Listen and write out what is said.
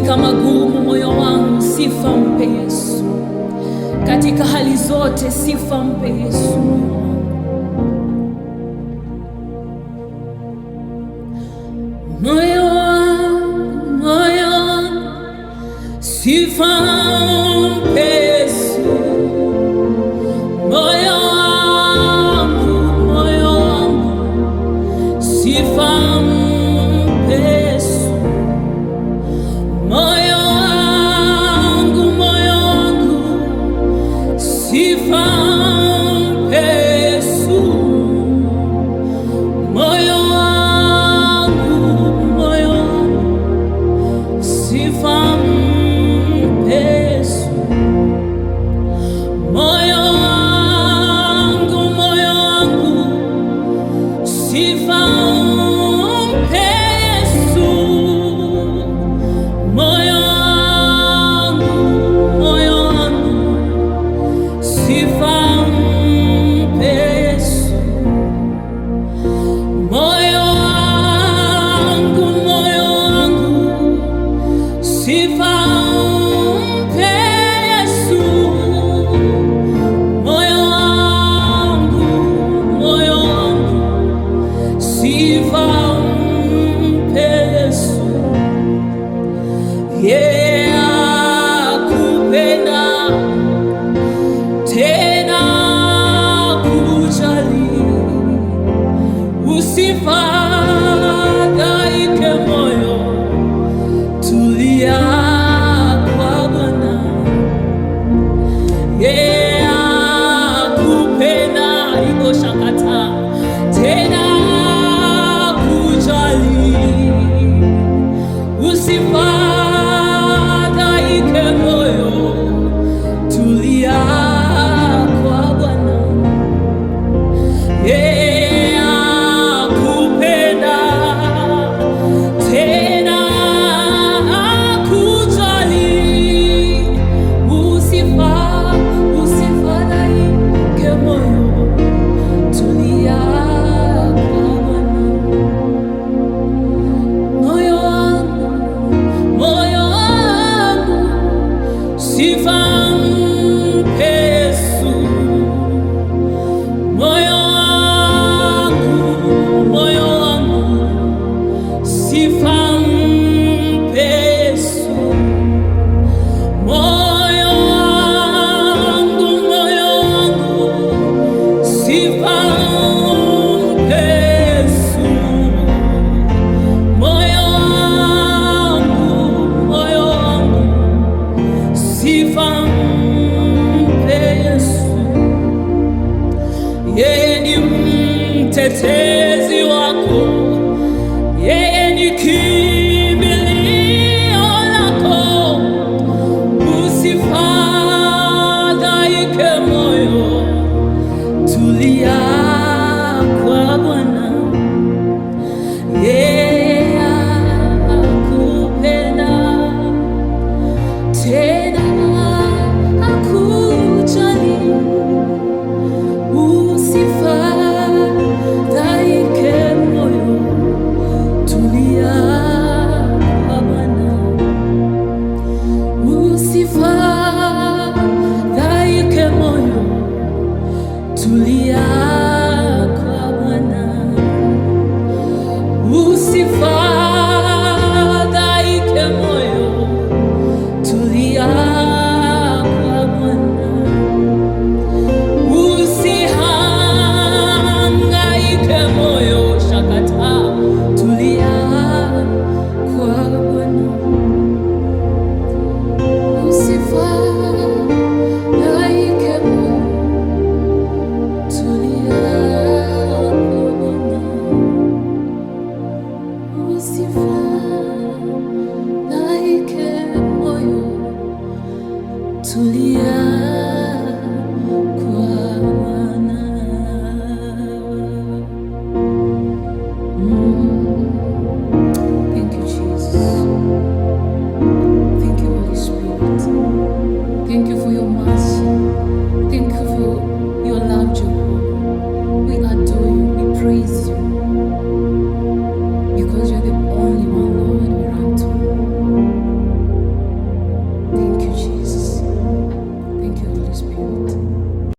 Katika magumu moyo wangu, sifa mpe Yesu. Katika hali zote, sifa mpe Yesu. Moyo wangu, sifa mpe Yesu. Moyo wangu, sifa mpe Yesu. Moyo wangu, sifa mpe Yesu. Moyo wangu, sifa mpe Yesu. Moyo wangu, sifa mpe Yesu. Moyo wangu, sifa mpe Yesu. Moyo wangu, sifa mpe Yesu. Moyo wangu, sifa mpe Yesu. Yeye akupenda tena kujali, usifadhaike moyo, tulia kwa Bwana. Yeye akupenda ikoshakata tena kujali, usifadhaike moyo, tulia kwa Bwana. Yeye akupenda tena kujali, usifadhaike moyo, tulia kwa Bwana. Moyo wangu, sifa mpe Yesu. Moyo wangu, sifa mpe Yesu. Moyo wangu, sifa mpe Yesu. Moyo wangu, sifa mpe Yesu. Yeye ni mtetezi wako, yeye ni kimbilio lako, usifadhaike moyo, tulia kwa Bwana. Yeye akupenda tena akujali, usifadhaike moyo, tulia kwa Bwana. Usifadhaike moyo, tulia kwa Bwana. Usifadhaike moyo, tulia kwa Bwana. Usihangaike moyo, shakata, tulia kwa Bwana. Usifadhaike moyo, tulia kwa Bwana. Usifadhaike moyo, tulia kwa Bwana. Thank you, Jesus. Thank you, Holy Spirit. Thank you for your mercy. Thank you for your love, Jehovah. We adore you. We praise you because you're the only one